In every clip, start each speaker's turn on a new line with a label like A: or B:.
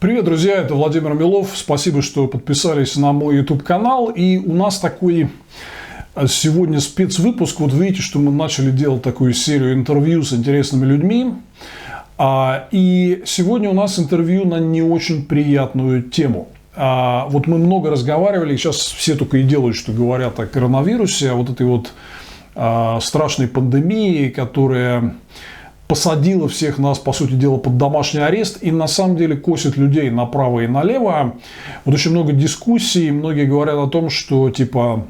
A: Привет, друзья, это Владимир Милов. Спасибо, что подписались на мой YouTube-канал. И у нас такой сегодня спецвыпуск. Вот видите, что мы начали делать такую серию интервью с интересными людьми. И сегодня у нас интервью на не очень приятную тему. Вот мы много разговаривали, сейчас все только и делают, что говорят о коронавирусе, о вот этой вот страшной пандемии, которая посадила всех нас, по сути дела, под домашний арест и на самом деле косит людей направо и налево. Вот очень много дискуссий, многие говорят о том, что типа,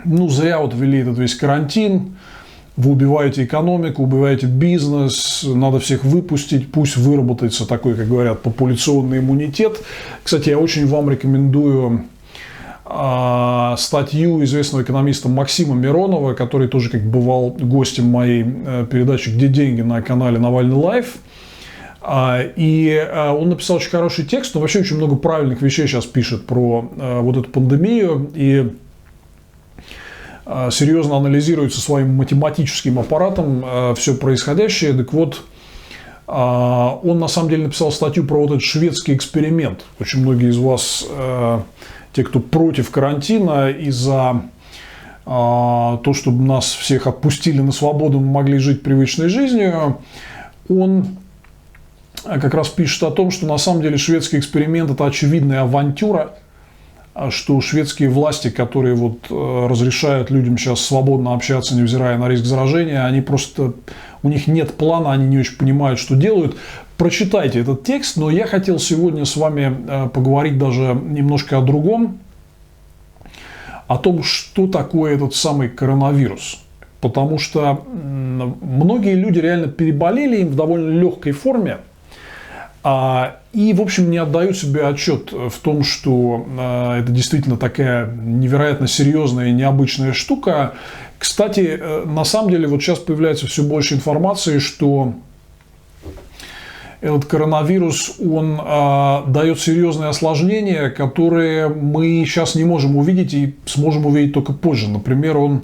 A: зря вот ввели этот весь карантин, вы убиваете экономику, убиваете бизнес, надо всех выпустить, пусть выработается такой, как говорят, популяционный иммунитет. Кстати, я очень вам рекомендую статью известного экономиста Максима Миронова, который тоже как бывал гостем моей передачи «Где деньги» на канале Навальный Лайв. И он написал очень хороший текст, он вообще очень много правильных вещей сейчас пишет про вот эту пандемию и серьезно анализирует со своим математическим аппаратом все происходящее. Так вот, он на самом деле написал статью про вот этот шведский эксперимент. Очень многие из вас, те, кто против карантина и за то, чтобы нас всех отпустили на свободу, мы могли жить привычной жизнью, он как раз пишет о том, что на самом деле шведский эксперимент – это очевидная авантюра, что шведские власти, которые вот разрешают людям сейчас свободно общаться, невзирая на риск заражения, они просто, у них нет плана, они не очень понимают, что делают. Прочитайте этот текст, но я хотел сегодня с вами поговорить даже немножко о другом, о том, что такое этот самый коронавирус. Потому что многие люди реально переболели им в довольно легкой форме, и, в общем, не отдают себе отчет в том, что это действительно такая невероятно серьезная и необычная штука. Кстати, на самом деле, вот сейчас появляется все больше информации, что этот коронавирус, он дает серьезные осложнения, которые мы сейчас не можем увидеть и сможем увидеть только позже. Например, он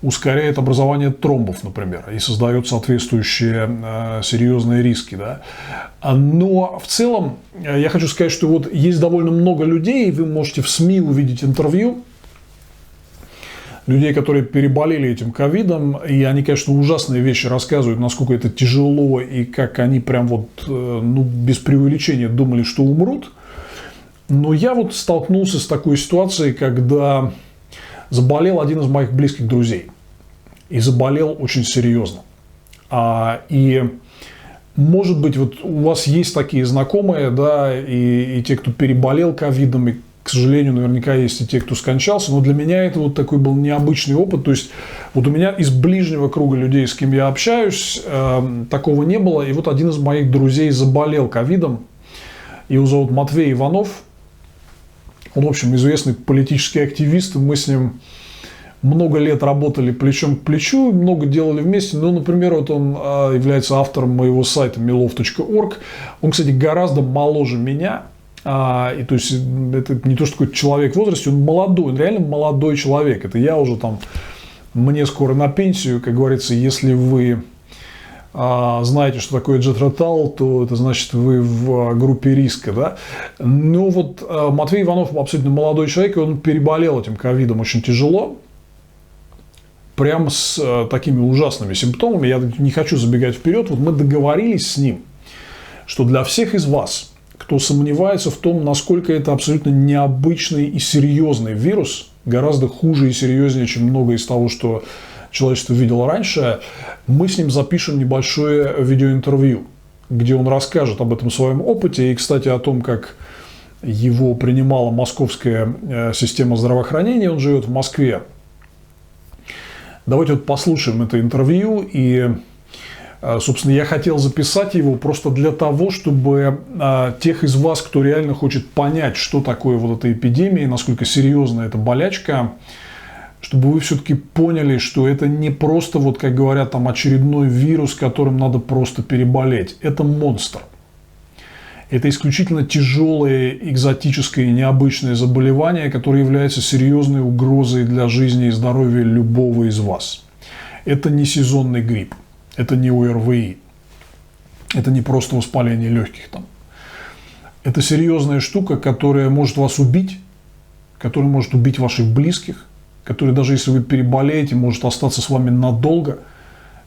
A: ускоряет образование тромбов, например, и создает соответствующие серьезные риски. Да? Но в целом я хочу сказать, что вот есть довольно много людей, вы можете в СМИ увидеть интервью людей, которые переболели этим ковидом, и они, конечно, ужасные вещи рассказывают, насколько это тяжело, и как они прям вот, без преувеличения думали, что умрут. Но я вот столкнулся с такой ситуацией, когда заболел один из моих близких друзей. И заболел очень серьезно. И, может быть, вот у вас есть такие знакомые, да, и те, кто переболел ковидом, и, к сожалению, наверняка есть и те, кто скончался, но для меня это вот такой был необычный опыт. То есть, вот у меня из ближнего круга людей, с кем я общаюсь, такого не было. И вот один из моих друзей заболел ковидом. Его зовут Матвей Иванов. Он, в общем, известный политический активист. Мы с ним много лет работали плечом к плечу, много делали вместе. Ну, например, вот он является автором моего сайта milov.org. Он, кстати, гораздо моложе меня. И то есть это не то, что какой-то человек в возрасте, он молодой, он реально молодой человек. Это я уже там, мне скоро на пенсию, как говорится, если вы знаете, что такое Джетротал, то это значит, вы в группе риска. Да? Но вот Матвей Иванов абсолютно молодой человек, и он переболел этим ковидом очень тяжело. Прям с такими ужасными симптомами. Я не хочу забегать вперед. Вот мы договорились с ним, что для всех из вас, кто сомневается в том, насколько это абсолютно необычный и серьезный вирус, гораздо хуже и серьезнее, чем многое из того, что человечество видело раньше, мы с ним запишем небольшое видеоинтервью, где он расскажет об этом своем опыте и, кстати, о том, как его принимала московская система здравоохранения. Он живет в Москве. Давайте вот послушаем это интервью. И, собственно, я хотел записать его просто для того, чтобы тех из вас, кто реально хочет понять, что такое вот эта эпидемия, насколько серьезна эта болячка, чтобы вы все-таки поняли, что это не просто, вот как говорят, там очередной вирус, которым надо просто переболеть. Это монстр. Это исключительно тяжелое, экзотическое и необычное заболевание, которое является серьезной угрозой для жизни и здоровья любого из вас. Это не сезонный грипп, это не ОРВИ, это не просто воспаление легких там. Это серьезная штука, которая может вас убить, которая может убить ваших близких, которая, даже если вы переболеете, может остаться с вами надолго,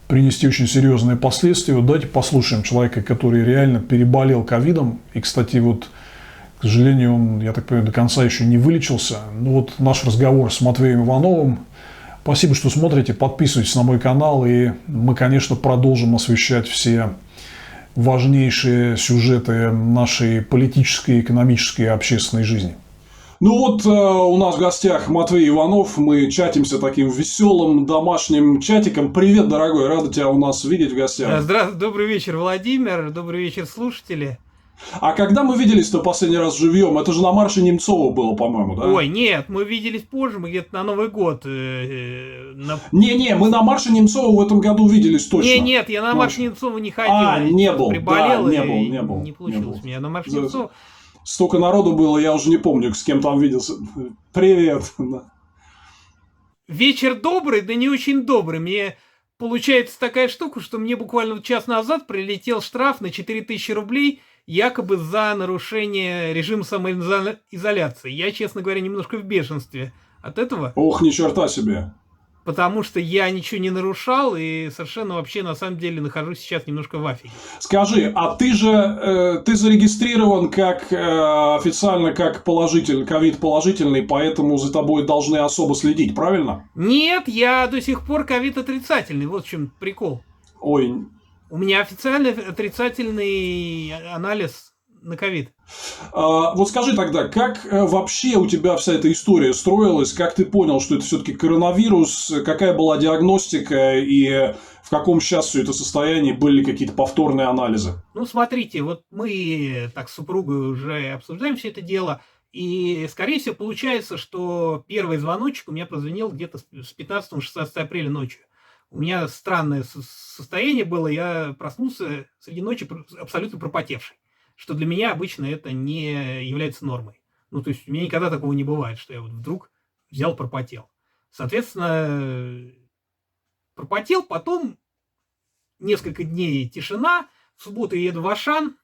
A: принести очень серьезные последствия. Вот давайте послушаем человека, который реально переболел ковидом. И, кстати, вот, к сожалению, он, я так понимаю, до конца еще не вылечился. Ну вот наш разговор с Матвеем Ивановым. Спасибо, что смотрите. Подписывайтесь на мой канал. И мы, конечно, продолжим освещать все важнейшие сюжеты нашей политической, экономической и общественной жизни.
B: Ну вот у нас в гостях Матвей Иванов, мы чатимся таким веселым домашним чатиком. Привет, дорогой, рада тебя у нас видеть в гостях.
C: Здравствуй, добрый вечер, Владимир, добрый вечер, слушатели.
B: А когда мы виделись-то последний раз живьем? Это же на марше Немцова было, по-моему, да?
C: Ой, нет, мы виделись позже, мы где-то на Новый год.
B: Не-не, мы на марше Немцова в этом году виделись точно.
C: Нет, я на марш Немцова не ходил.
B: Не был,
C: приболел,
B: да, не был.
C: Не получилось у меня на марш Немцова.
B: Столько народу было, я уже не помню, с кем там виделся. Привет.
C: Вечер добрый, да не очень добрый. Мне получается такая штука, что мне буквально час назад прилетел штраф на 4000 рублей, якобы за нарушение режима самоизоляции. Я, честно говоря, немножко в бешенстве от этого.
B: Ох, ни черта себе.
C: Потому что я ничего не нарушал и совершенно вообще на самом деле нахожусь сейчас немножко в афиге.
B: Скажи, а ты же ты зарегистрирован как официально как ковид положительный, поэтому за тобой должны особо следить, правильно?
C: Нет, я до сих пор ковид отрицательный. Вот в чем прикол.
B: Ой.
C: У меня официально отрицательный анализ на ковид.
B: Вот скажи тогда, как вообще у тебя вся эта история строилась? Как ты понял, что это все-таки коронавирус? Какая была диагностика? И в каком сейчас все это состоянии? Были ли какие-то повторные анализы?
C: Ну, смотрите, вот мы так с супругой уже обсуждаем все это дело. И, скорее всего, получается, что первый звоночек у меня прозвенел где-то с 15-16 апреля ночью. У меня странное состояние было. Я проснулся среди ночи абсолютно пропотевший. Что для меня обычно это не является нормой. Ну, то есть, у меня никогда такого не бывает, что я вот вдруг взял, пропотел. Соответственно, пропотел, потом несколько дней тишина, в субботу я еду в Ашан,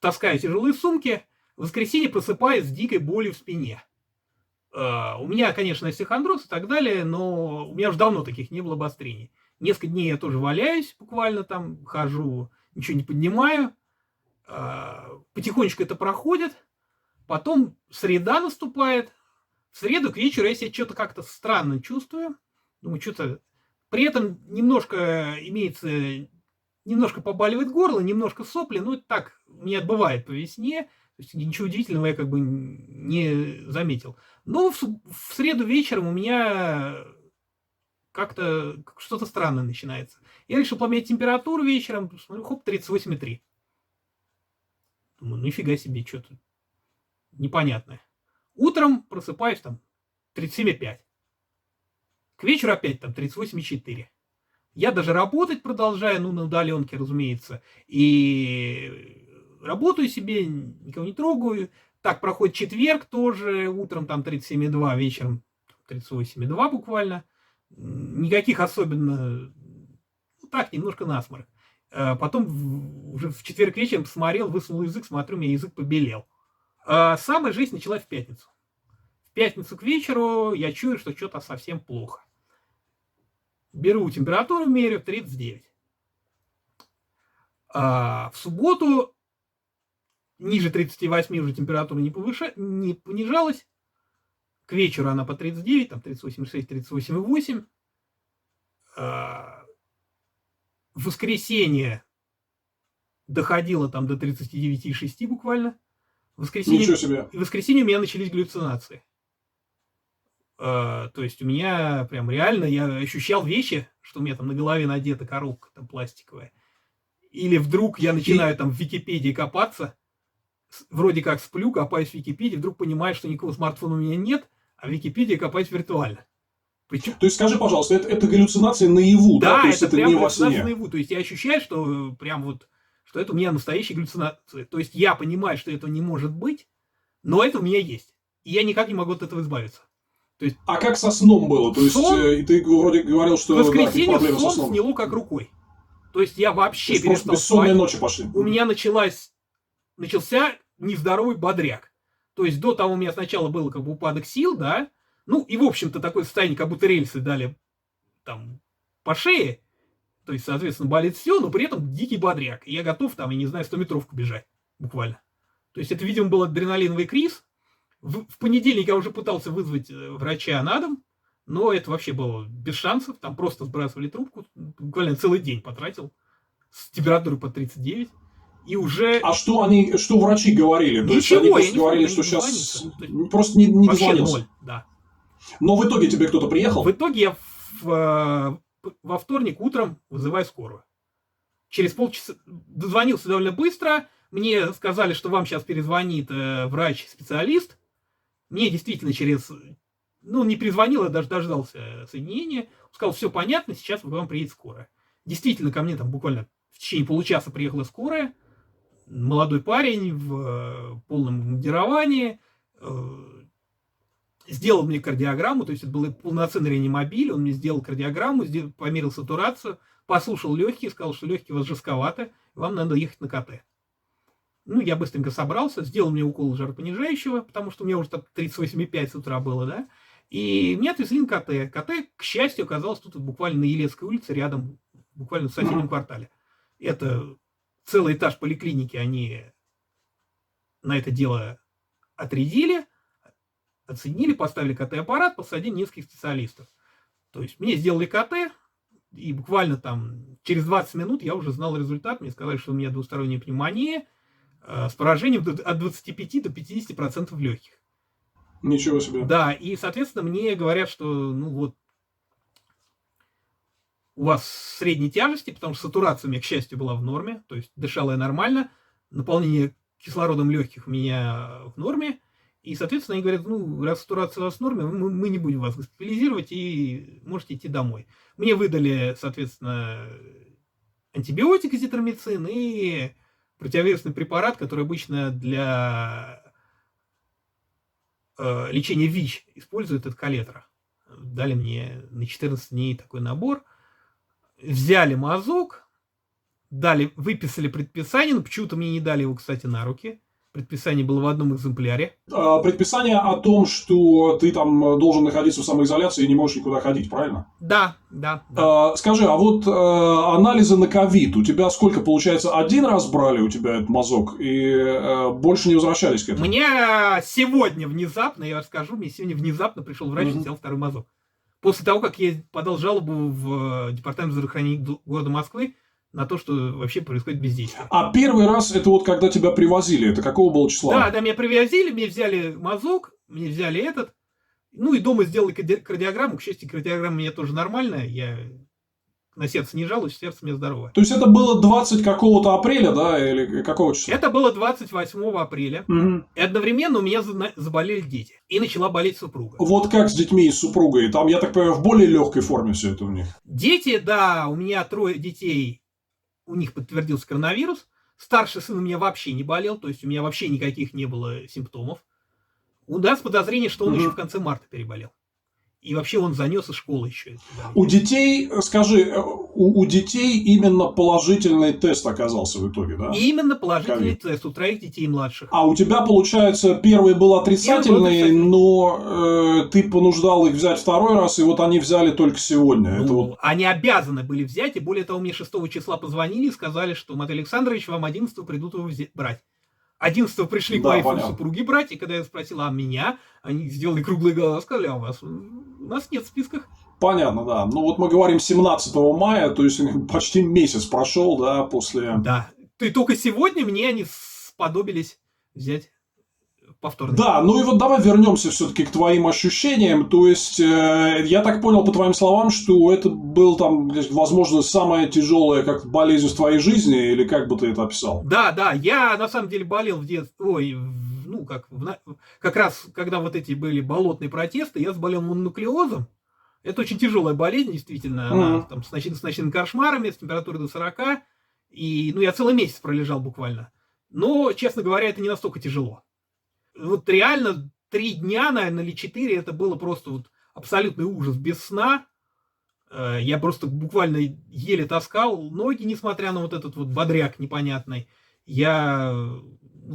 C: таскаю тяжелые сумки, в воскресенье просыпаюсь с дикой болью в спине. У меня, конечно, остеохондроз и так далее, но у меня уже давно таких не было обострений. Несколько дней я тоже валяюсь, буквально там хожу, ничего не поднимаю. Потихонечку это проходит, потом среда наступает, в среду к вечеру я себя что-то как-то странно чувствую, думаю, что-то, при этом немножко побаливает горло, немножко сопли, ну, это так у меня бывает по весне, то есть ничего удивительного я как бы не заметил. Но в среду вечером у меня как-то что-то странное начинается. Я решил померить температуру вечером, смотрю, хоп, 38,3. Думаю, нифига себе, что-то непонятное. Утром просыпаюсь, там, 37,5. К вечеру опять там 38,4. Я даже работать продолжаю, ну, на удаленке, разумеется. И работаю себе, никого не трогаю. Так, проходит четверг тоже, утром там 37,2, вечером 38,2 буквально. Никаких особенно, ну, так, немножко насморк. Потом уже в четверг вечером посмотрел, высунул язык, смотрю, у меня язык побелел. Самая жизнь началась в пятницу. В пятницу к вечеру я чую, что что-то совсем плохо. Беру температуру, меряю 39. В субботу ниже 38 уже температура не понижалась. К вечеру она по 39, там 38,6, 38,8. В воскресенье доходило там до 39,6 буквально.
B: Ничего себе.
C: В воскресенье у меня начались галлюцинации. То есть у меня прям реально, я ощущал вещи, что у меня там на голове надета коробка там пластиковая. Или вдруг я начинаю там в Википедии копаться, вроде как сплю, копаюсь в Википедии, вдруг понимаю, что никакого смартфона у меня нет, а в Википедии копаюсь виртуально.
B: Причем... То есть, скажи, пожалуйста, это галлюцинации наяву, да? То есть,
C: это прям
B: не во сне.
C: наяву. То есть, я ощущаю, что прям вот, что это у меня настоящие галлюцинации. То есть, я понимаю, что этого не может быть, но это у меня есть. И я никак не могу от этого избавиться. То есть,
B: а как со сном было? То есть, ты вроде говорил, что...
C: В воскресенье сон сняло как рукой. То есть, я вообще
B: перестал спать. Бессонные ночи пошли.
C: У меня началась начался нездоровый бодряк. То есть до того у меня сначала было как бы упадок сил, да, ну и в общем-то такое состояние, как будто рельсы дали там по шее, то есть, соответственно, болит все, но при этом дикий бодряк. И я готов там, я не знаю, 100-метровку бежать, буквально. То есть это, видимо, был адреналиновый криз. В понедельник я уже пытался вызвать врача на дом, но это вообще было без шансов. Там просто сбрасывали трубку. Буквально целый день потратил с температурой по 39. И уже...
B: А что врачи говорили? То есть
C: Ничего,
B: они
C: я
B: просто
C: не
B: говорили,
C: смог
B: что сейчас
C: дозвониться.
B: просто не
C: Вообще
B: дозвонился.
C: ноль, да.
B: Но в итоге тебе кто-то приехал?
C: В итоге я во вторник утром вызываю скорую. Через полчаса дозвонился довольно быстро. Мне сказали, что вам сейчас перезвонит врач-специалист. Мне действительно не перезвонил, я даже дождался соединения. Сказал, все понятно, сейчас к вам приедет скорая. Действительно, ко мне там буквально в течение получаса приехала скорая. Молодой парень в полном мундировании. Сделал мне кардиограмму, то есть это был полноценный реанимобиль. Он мне сделал кардиограмму, померил сатурацию, послушал легкие, сказал, что легкие у вас жестковато, вам надо ехать на КТ. Ну, я быстренько собрался, сделал мне укол жаропонижающего, потому что у меня уже там 38,5 с утра было, да, и меня отвезли на КТ. КТ, к счастью, оказалось тут буквально на Елецкой улице, рядом, буквально в соседнем квартале. Это целый этаж поликлиники они на это дело отрядили, оценили, поставили КТ-аппарат, посадили нескольких специалистов. То есть мне сделали КТ, и буквально там через 20 минут я уже знал результат. Мне сказали, что у меня двусторонняя пневмония с поражением от 25 до 50% легких.
B: Ничего себе.
C: Да, и, соответственно, мне говорят, что у вас средней тяжести, потому что сатурация у меня, к счастью, была в норме, то есть дышала я нормально, наполнение кислородом легких у меня в норме, и, соответственно, они говорят, раз сатурация у вас в норме, мы не будем вас госпитализировать и можете идти домой. Мне выдали, соответственно, антибиотик, азитромицин и противовирусный препарат, который обычно для лечения ВИЧ используют, это калетра. Дали мне на 14 дней такой набор. Взяли мазок, выписали предписание, но почему-то мне не дали его, кстати, на руки. Предписание было в одном экземпляре.
B: Предписание о том, что ты там должен находиться в самоизоляции и не можешь никуда ходить, правильно?
C: Да.
B: Скажи, а вот анализы на ковид, у тебя сколько, получается, один раз брали у тебя этот мазок и больше не возвращались к этому?
C: Мне сегодня внезапно, я расскажу, мне сегодня внезапно пришел врач и взял второй мазок. После того, как я подал жалобу в департамент здравоохранения города Москвы на то, что вообще происходит бездействие.
B: А первый раз это вот когда тебя привозили, это какого было числа?
C: Да, меня привозили, мне взяли мазок, мне взяли этот, и дома сделали кардиограмму. К счастью, кардиограмма у меня тоже нормальная, я на сердце не жалуюсь, сердце у меня здоровое.
B: То есть это было 20 какого-то апреля, да, или какого числа?
C: Это было 28 апреля, и одновременно у меня заболели дети, и начала болеть супруга.
B: Вот как с детьми и с супругой? Там, я так понимаю, в более легкой форме все это у них?
C: Дети, да, у меня 3 детей, у них подтвердился коронавирус. Старший сын у меня вообще не болел, то есть у меня вообще никаких не было симптомов. У нас подозрение, что он еще в конце марта переболел. И вообще он занес из школы еще.
B: У детей, скажи, у детей именно положительный тест оказался в итоге, да?
C: Именно положительный тест у 3 детей младших.
B: А у тебя, получается, первый был отрицательный, но ты понуждал их взять второй раз, и вот они взяли только сегодня.
C: Они обязаны были взять, и более того, мне 6 числа позвонили и сказали, что, Матвей Александрович, вам 11 придут его брать. 11 пришли к моей супруге брать, и когда я спросил, а меня, они сделали круглые глаза, сказали, а у нас нет в списках.
B: Понятно, да. Ну вот мы говорим 17 мая, то есть почти месяц прошел, да, после...
C: Да. И только сегодня мне они сподобились взять повторно.
B: Да, и вот давай вернемся все-таки к твоим ощущениям. То есть, я так понял по твоим словам, что это был там, возможно, самая тяжелая как болезнь в твоей жизни, или как бы ты это описал?
C: Да, я на самом деле болел в детстве, как раз, когда вот эти были болотные протесты, я заболел мононуклеозом. Это очень тяжелая болезнь, действительно, она там с ночными кошмарами, с температурой до 40, и, я целый месяц пролежал буквально. Но, честно говоря, это не настолько тяжело. Вот реально 3 дня, наверное, или 4, это было просто вот абсолютный ужас, без сна. Я просто буквально еле таскал ноги, несмотря на вот этот вот бодряк непонятный. Я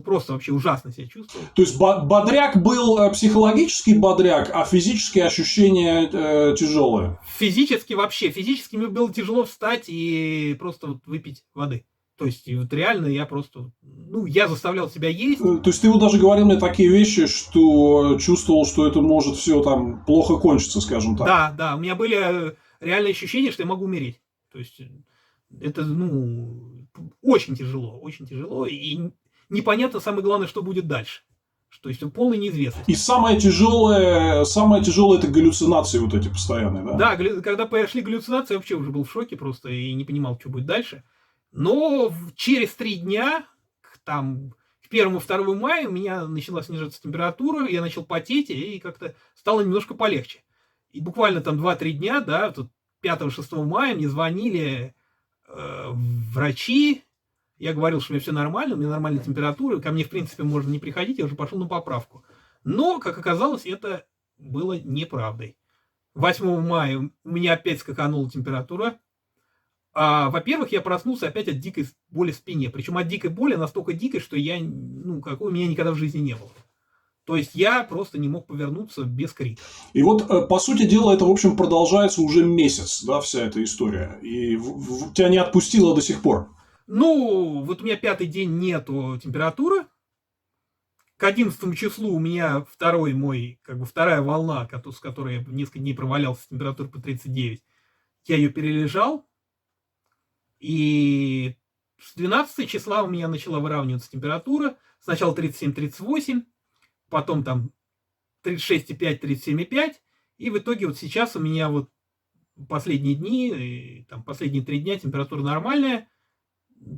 C: просто вообще ужасно себя чувствовал.
B: То есть бодряк был психологический бодряк, а физические ощущения тяжелые?
C: Физически мне было тяжело встать и просто вот выпить воды. То есть вот реально я просто, я заставлял себя есть.
B: То есть ты вот даже говорил мне такие вещи, что чувствовал, что это может все там плохо кончиться, скажем так.
C: Да, у меня были реальные ощущения, что я могу умереть. То есть это, очень тяжело, и непонятно, самое главное, что будет дальше. То есть полная неизвестность.
B: И самое тяжелое это галлюцинации вот эти постоянные, да?
C: Да, когда пошли галлюцинации, я вообще уже был в шоке просто и не понимал, что будет дальше. Но через 3 дня, там, к 1-2 мая у меня начала снижаться температура, я начал потеть, и как-то стало немножко полегче. И буквально там 2-3 дня, да, тут 5-6 мая мне звонили врачи, я говорил, что у меня все нормально, у меня нормальная температура, ко мне, в принципе, можно не приходить, я уже пошел на поправку. Но, как оказалось, это было неправдой. 8 мая у меня опять скаканула температура. Во-первых, я проснулся опять от дикой боли в спине. Причем от дикой боли настолько дикой, что какой у меня никогда в жизни не было. То есть я просто не мог повернуться без крика.
B: И вот, по сути дела, это, в общем, продолжается уже месяц, да, вся эта история. И тебя не отпустило до сих пор.
C: Вот у меня 5-й день нету температуры. К 11 числу у меня вторая волна, с которой я несколько дней провалялся с температурой по 39. Я ее перележал. И с 12 числа у меня начала выравниваться температура. Сначала 37-38, потом там 36,5, 37,5. И в итоге вот сейчас у меня вот последние дни, последние 3 дня температура нормальная.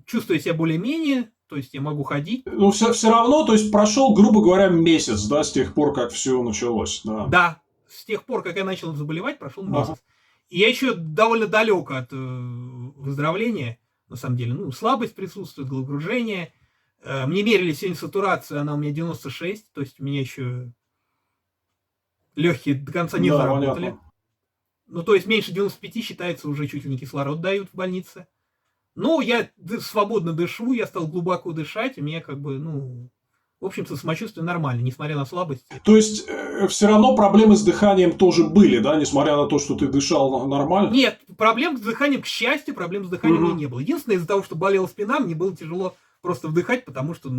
C: Чувствую себя более-менее, то есть я могу ходить.
B: Но все равно, то есть прошел, грубо говоря, месяц, да, с тех пор, как все началось.
C: Да, с тех пор, как я начал заболевать, прошел месяц. И я еще довольно далек от выздоровления, на самом деле. Слабость присутствует, головокружение. Мне мерили сегодня сатурацию, она у меня 96, то есть у меня еще легкие до конца не заработали.
B: Понятно.
C: То есть меньше 95 считается, уже чуть ли не кислород дают в больнице. Но я свободно дышу, я стал глубоко дышать, у меня в общем-то, самочувствие нормально, несмотря на слабость.
B: То есть, все равно проблемы с дыханием тоже были, да, несмотря на то, что ты дышал нормально?
C: Нет, проблем с дыханием, к счастью, проблем с дыханием у меня не было. Единственное, из-за того, что болела спина, мне было тяжело просто вдыхать, потому что,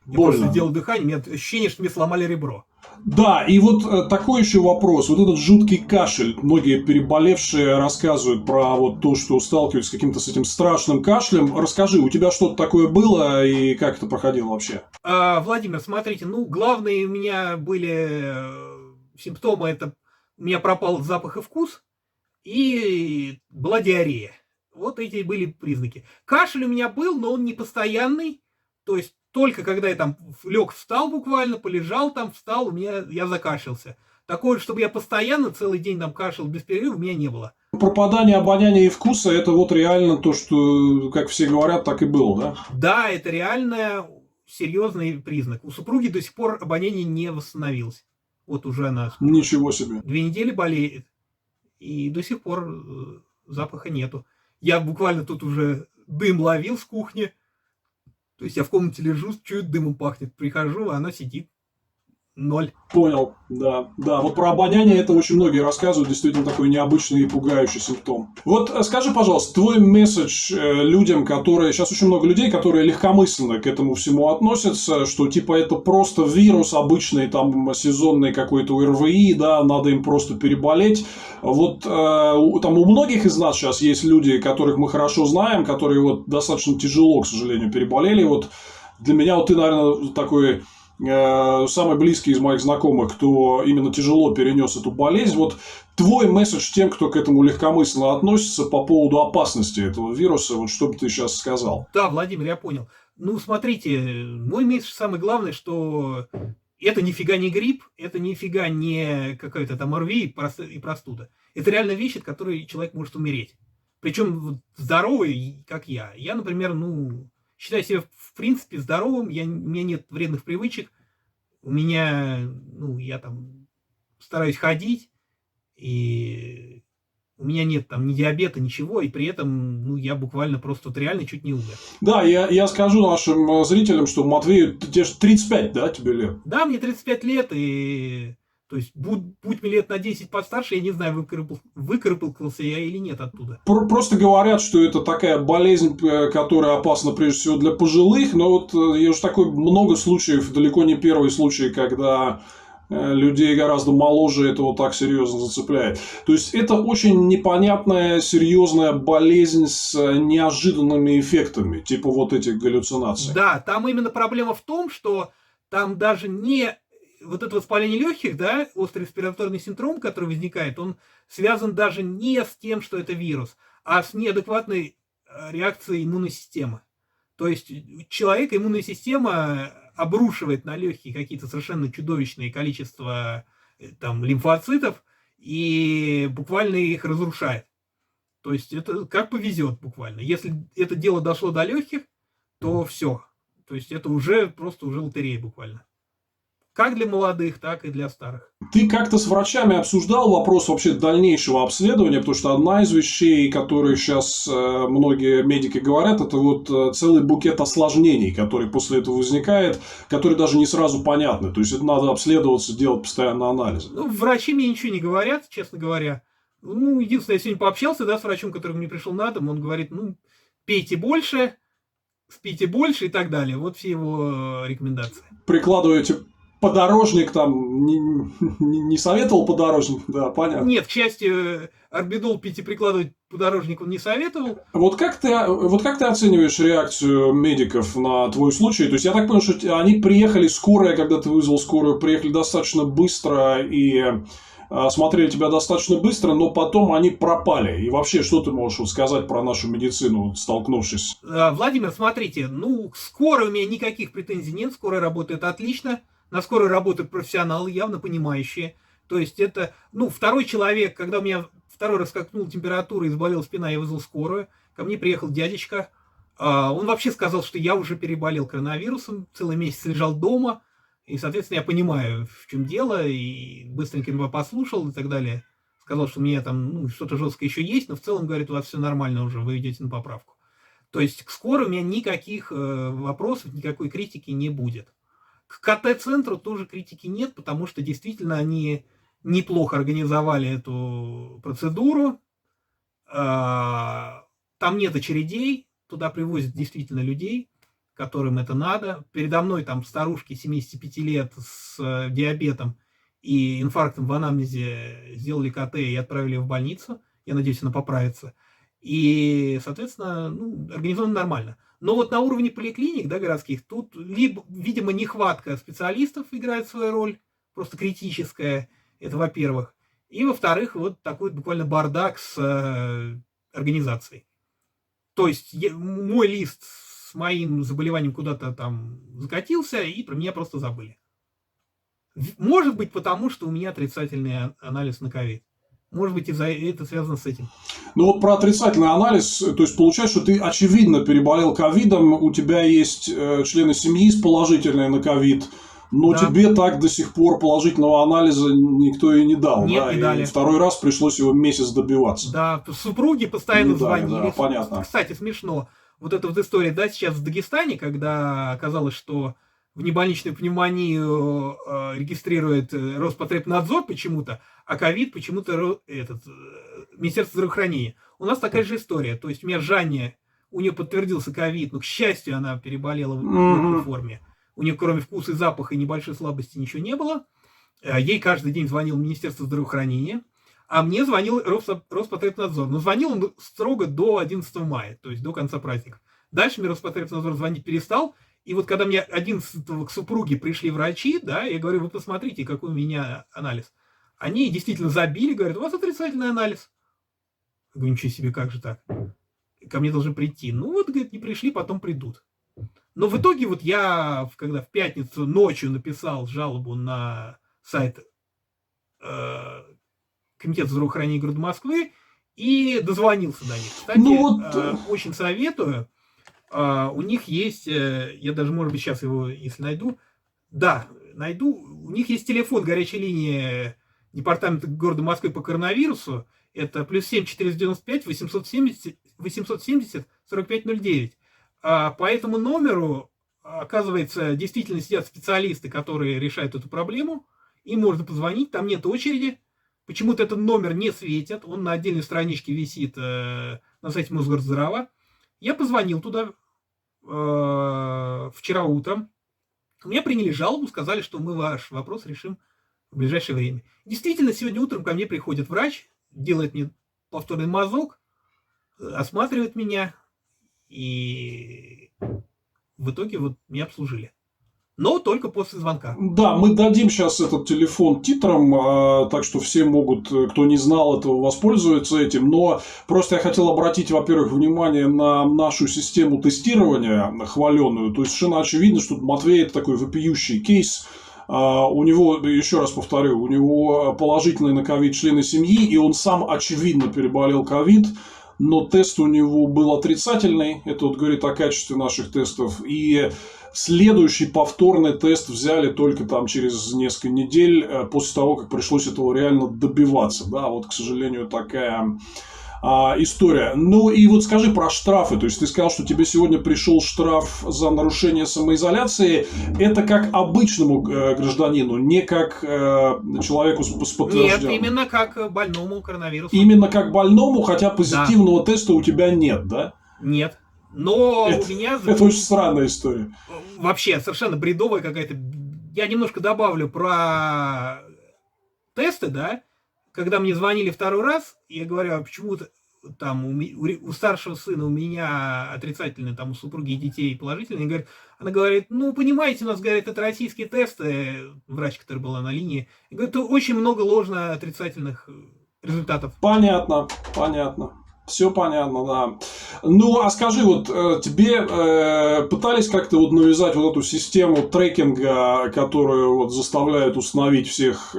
C: я просто делал дыхание, у меня ощущение, что мне сломали ребро.
B: Да, и вот такой еще вопрос. Вот этот жуткий кашель. Многие переболевшие рассказывают про вот то, что сталкиваются с этим страшным кашлем. Расскажи, у тебя что-то такое было и как это проходило вообще?
C: Владимир, смотрите, главные у меня были симптомы. Это у меня пропал запах и вкус, и была диарея. Вот эти были признаки. Кашель у меня был, но он не постоянный. То есть только когда я там лег, встал буквально, полежал там, встал, я закашлялся. Такое, чтобы я постоянно целый день там кашлял без перерыва, у меня не было.
B: Пропадание обоняния и вкуса – это вот реально то, что, как все говорят, так и было, да?
C: Да, это реально серьезный признак. У супруги до сих пор обоняние не восстановилось. Вот уже она...
B: Ничего себе.
C: 2 недели болеет, и до сих пор запаха нету. Я буквально тут уже дым ловил с кухни. То есть я в комнате лежу, чуть дымом пахнет. Прихожу, а она сидит. 0.
B: Понял, да. Да, вот про обоняние это очень многие рассказывают, действительно такой необычный и пугающий симптом. Вот скажи, пожалуйста, твой месседж людям, которые... Сейчас очень много людей, которые легкомысленно к этому всему относятся, что типа это просто вирус обычный, там, сезонный какой-то ОРВИ, да, надо им просто переболеть. Вот там у многих из нас сейчас есть люди, которых мы хорошо знаем, которые вот достаточно тяжело, к сожалению, переболели. Вот для меня вот ты, наверное, такой... самый близкий из моих знакомых, кто именно тяжело перенес эту болезнь. Вот твой месседж тем, кто к этому легкомысленно относится по поводу опасности этого вируса, вот что бы ты сейчас сказал?
C: Да, Владимир, я понял. Смотрите, мой месседж самый главный, что это нифига не грипп, это нифига не какая-то там ОРВИ и простуда. Это реально вещь, от которой человек может умереть. Причем здоровый, как я. Я, например, считаю себя в принципе здоровым, у меня нет вредных привычек, у меня, я там стараюсь ходить, и у меня нет там ни диабета, ничего, и при этом, ну, я буквально просто вот реально чуть не умер.
B: Да, я скажу нашим зрителям, что Матвею, тебе же 35, да, тебе лет?
C: Да, мне 35 лет, и... То есть, будь мне лет на 10 постарше, я не знаю, выкарабкался я или нет оттуда.
B: Просто говорят, что это такая болезнь, которая опасна прежде всего для пожилых, но вот я уже такой много случаев, далеко не первый случай, когда людей гораздо моложе это вот так серьезно зацепляет. То есть, это очень непонятная, серьезная болезнь с неожиданными эффектами, типа вот этих галлюцинаций.
C: Да, там именно проблема в том, что там даже не вот это воспаление легких, да, острый респираторный синдром, который возникает, он связан даже не с тем, что это вирус, а с неадекватной реакцией иммунной системы. То есть человека иммунная система обрушивает на легкие какие-то совершенно чудовищные количества там лимфоцитов и буквально их разрушает. То есть это как повезет буквально. Если это дело дошло до легких, то все. То есть это уже просто уже лотерея буквально. Как для молодых, так и для старых.
B: Ты как-то с врачами обсуждал вопрос вообще дальнейшего обследования, потому что одна из вещей, которые сейчас многие медики говорят, это вот целый букет осложнений, который после этого возникает, который даже не сразу понятны. То есть, это надо обследоваться, делать постоянно анализы.
C: Ну, врачи мне ничего не говорят, честно говоря. Ну, единственное, я сегодня пообщался, да, с врачом, который мне пришел на дом, он говорит, ну, пейте больше, спите больше и так далее. Вот все его рекомендации.
B: Прикладываете подорожник там, не советовал подорожник, да, понятно.
C: Нет, к счастью, орбидол пить и прикладывать подорожник он не советовал.
B: Вот как ты оцениваешь реакцию медиков на твой случай? То есть, я так понял, что они приехали, скорая, когда ты вызвал скорую, приехали достаточно быстро и осмотрели тебя достаточно быстро, но потом они пропали. И вообще, что ты можешь сказать про нашу медицину, столкнувшись?
C: Владимир, смотрите, ну, скорой у меня никаких претензий нет, скорая работает отлично. На скорой работают профессионалы, явно понимающие. То есть, это, ну, второй человек, когда у меня второй раз скакнула температура и заболела спина, я вызвал скорую. Ко мне приехал дядечка. Он вообще сказал, что я уже переболел коронавирусом, целый месяц лежал дома. И, соответственно, я понимаю, в чем дело, и быстренько его послушал и так далее. Сказал, что у меня там ну, что-то жесткое еще есть, но в целом, говорит, у вас все нормально уже, вы идете на поправку. То есть, к скорой у меня никаких вопросов, никакой критики не будет. К КТ-центру тоже критики нет, потому что действительно они неплохо организовали эту процедуру. Там нет очередей, туда привозят действительно людей, которым это надо. Передо мной там старушки 75 лет с диабетом и инфарктом в анамнезе сделали КТ и отправили в больницу. Я надеюсь, она поправится. И, соответственно, ну, организовано нормально. Но вот на уровне поликлиник, да, городских, тут либо, видимо, нехватка специалистов играет свою роль, просто критическая, это во-первых. И во-вторых, вот такой буквально бардак с организацией. То есть мой лист с моим заболеванием куда-то там закатился, и про меня просто забыли. Может быть, потому что у меня отрицательный анализ на ковид. Может быть, это связано с этим.
B: Ну вот про отрицательный анализ, то есть получается, что ты очевидно переболел ковидом, у тебя есть члены семьи положительные на ковид, но да. Тебе так до сих пор положительного анализа никто и не дал.
C: Нет,
B: да?
C: Не дали.
B: И второй раз пришлось его месяц добиваться.
C: Да, супруги постоянно звонили.
B: Да, понятно.
C: Кстати, смешно. Вот эта вот история, да, сейчас в Дагестане, когда оказалось, что внебольничную пневмонию регистрирует Роспотребнадзор почему-то, а ковид почему-то Министерство здравоохранения. У нас такая же история. То есть у меня Жанне, у нее подтвердился ковид, но, к счастью, она переболела в легкой форме. У нее, кроме вкуса и запаха и небольшой слабости, ничего не было. Ей каждый день звонил Министерство здравоохранения, а мне звонил Роспотребнадзор. Но звонил он строго до 11 мая, то есть до конца праздников. Дальше мне Роспотребнадзор звонить перестал. И вот когда мне 11-го к супруге пришли врачи, да, я говорю, вы посмотрите, какой у меня анализ. Они действительно забили, говорят, у вас отрицательный анализ. Я говорю, ничего себе, как же так? Ко мне должны прийти. Ну вот, говорит, не пришли, потом придут. Но в итоге вот я, когда в пятницу ночью написал жалобу на сайт Комитета здравоохранения города Москвы и дозвонился до них. Кстати, очень советую. У них есть, я даже, может быть, сейчас его, если найду, да, найду, у них есть телефон горячей линии Департамента города Москвы по коронавирусу, Это +7 495 870 4509. По этому номеру, оказывается, действительно сидят специалисты, которые решают эту проблему. Им можно позвонить, там нет очереди. Почему-то этот номер не светят, он на отдельной страничке висит на сайте Мосгорздрава. Я позвонил туда вчера утром. Мне приняли жалобу, сказали, что мы ваш вопрос решим в ближайшее время. Действительно, сегодня утром ко мне приходит врач, делает мне повторный мазок, осматривает меня, и в итоге вот меня обслужили. Но только после звонка.
B: Да, мы дадим сейчас этот телефон титром, так что все могут, кто не знал этого, воспользоваться этим. Но просто я хотел обратить, во-первых, внимание на нашу систему тестирования хваленую. То есть, совершенно очевидно, что Матвей – это такой вопиющий кейс. У него, еще раз повторю, у него положительные на ковид члены семьи, и он сам, очевидно, переболел ковид. Но тест у него был отрицательный. Это вот говорит о качестве наших тестов. И следующий повторный тест взяли только там через несколько недель, после того, как пришлось этого реально добиваться. Да, вот, к сожалению, такая история. Ну, и вот скажи про штрафы. То есть, ты сказал, что тебе сегодня пришел штраф за нарушение самоизоляции. Это как обычному гражданину, не как человеку с подтвержденным?
C: Нет, именно как больному коронавирусом.
B: Именно как больному, хотя позитивного теста у тебя нет, да?
C: Нет. Но у меня...
B: Это очень странная история.
C: Вообще, совершенно бредовая какая-то. Я немножко добавлю про тесты, да. Когда мне звонили второй раз, я говорю, а почему-то там у старшего сына у меня отрицательные, там у супруги и детей положительные. Она говорит, ну, понимаете, у нас, говорит, это российские тесты, врач, который была на линии. И говорит, очень много ложно отрицательных результатов.
B: Понятно. Все понятно, да. Ну, а скажи, вот тебе пытались как-то вот навязать вот эту систему трекинга, которую вот заставляет установить всех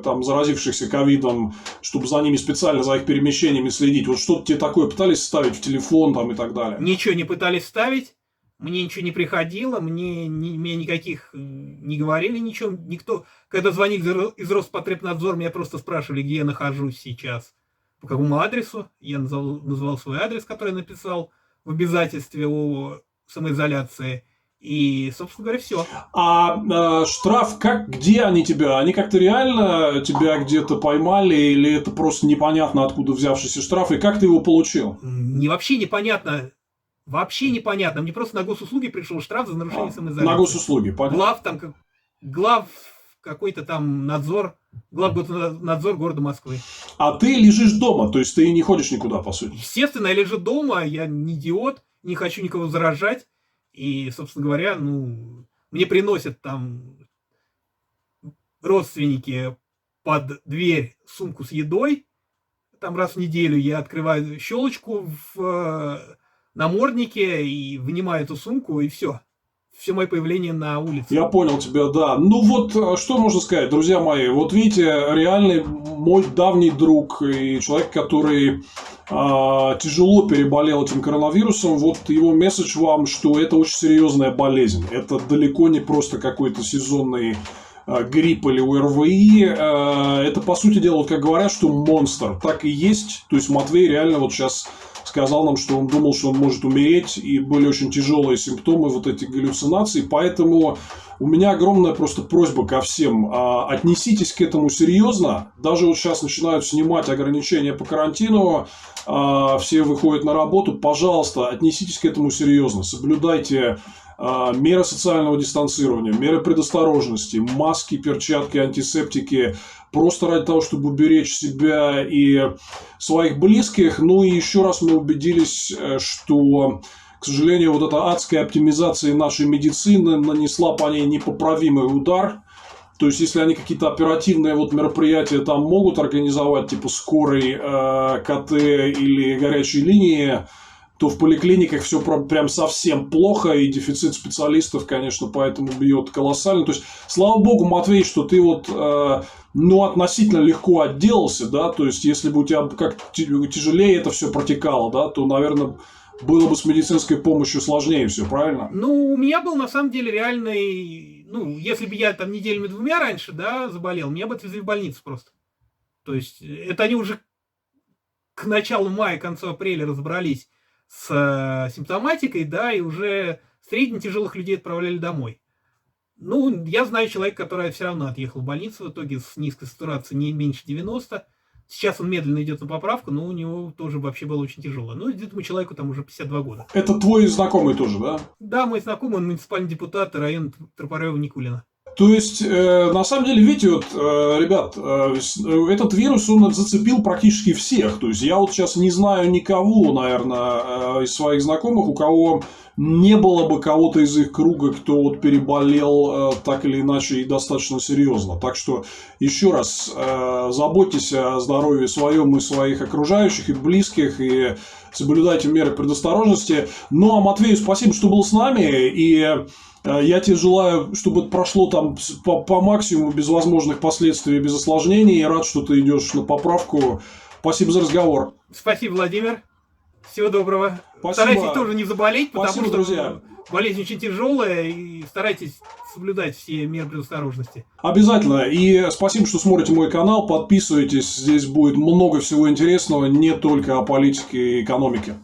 B: там заразившихся ковидом, чтобы за ними специально, за их перемещениями следить? Вот что-то тебе такое пытались ставить в телефон там и так далее?
C: Ничего не пытались ставить, мне ничего не приходило, мне никаких не говорили ничего. Никто, когда звонили из Роспотребнадзора, меня просто спрашивали, где я нахожусь сейчас. По какому адресу. Я назвал свой адрес, который написал в обязательстве о самоизоляции. И, собственно говоря, все.
B: А штраф, где они тебя? Они как-то реально тебя где-то поймали? Или это просто непонятно, откуда взявшийся штраф? И как ты его получил?
C: Вообще непонятно. Вообще непонятно. Мне просто на госуслуги пришел штраф за нарушение самоизоляции.
B: На госуслуги, понятно.
C: Глав какой-то там надзор. Главнадзор города Москвы.
B: А ты лежишь дома, то есть ты не ходишь никуда, по сути?
C: Естественно, я лежу дома, я не идиот, не хочу никого заражать. И, собственно говоря, мне приносят там родственники под дверь сумку с едой. Там раз в неделю я открываю щелочку в наморднике и вынимаю эту сумку, и все. Все мое появление на улице.
B: Я понял тебя, да. Ну вот, что можно сказать, друзья мои. Вот видите, реальный мой давний друг и человек, который тяжело переболел этим коронавирусом, вот его месседж вам, что это очень серьезная болезнь. Это далеко не просто какой-то сезонный грипп или ОРВИ. Это, по сути дела, вот как говорят, что монстр. Так и есть. То есть, Матвей реально вот сейчас сказал нам, что он думал, что он может умереть, и были очень тяжелые симптомы вот этих галлюцинаций. Поэтому у меня огромная просто просьба ко всем. Отнеситесь к этому серьезно. Даже вот сейчас начинают снимать ограничения по карантину, все выходят на работу. Пожалуйста, отнеситесь к этому серьезно. Соблюдайте меры социального дистанцирования, меры предосторожности, маски, перчатки, антисептики, просто ради того, чтобы уберечь себя и своих близких. Ну и еще раз мы убедились, что, к сожалению, вот эта адская оптимизация нашей медицины нанесла по ней непоправимый удар. То есть, если они какие-то оперативные вот мероприятия там могут организовать, типа скорой, КТ или горячей линии, то в поликлиниках все прям совсем плохо, и дефицит специалистов, конечно, поэтому бьет колоссально. То есть, слава богу, Матвей, что ты вот, относительно легко отделался, да, то есть, если бы у тебя как тяжелее это все протекало, да, то, наверное, было бы с медицинской помощью сложнее все, правильно?
C: У меня был, на самом деле, реальный, если бы я там неделями-двумя раньше, да, заболел, меня бы отвезли в больницу просто. То есть, это они уже к началу мая, концу апреля разобрались с симптоматикой, да, и уже средне тяжелых людей отправляли домой. Ну, я знаю человека, который все равно отъехал в больницу в итоге с низкой сатурацией не меньше 90. Сейчас он медленно идет на поправку, но у него тоже вообще было очень тяжело. Ну, этому человеку там уже 52 года.
B: Это твой знакомый тоже, да?
C: Да, мой знакомый, он муниципальный депутат района Тропарева-Никулина.
B: То есть, на самом деле, видите, вот, ребят, этот вирус, он зацепил практически всех. То есть, я вот сейчас не знаю никого, наверное, из своих знакомых, у кого не было бы кого-то из их круга, кто вот переболел так или иначе и достаточно серьезно. Так что, еще раз, заботьтесь о здоровье своем и своих окружающих, и близких, и соблюдайте меры предосторожности. Ну, а Матвею спасибо, что был с нами, и я тебе желаю, чтобы это прошло там по максимуму, без возможных последствий, без осложнений. Я рад, что ты идешь на поправку. Спасибо за разговор.
C: Спасибо, Владимир. Всего доброго.
B: Спасибо.
C: Старайтесь тоже не заболеть, потому
B: Спасибо,
C: что
B: друзья.
C: болезнь очень тяжелая, и старайтесь соблюдать все меры предосторожности.
B: Обязательно. И спасибо, что смотрите мой канал. Подписывайтесь. Здесь будет много всего интересного, не только о политике и экономике.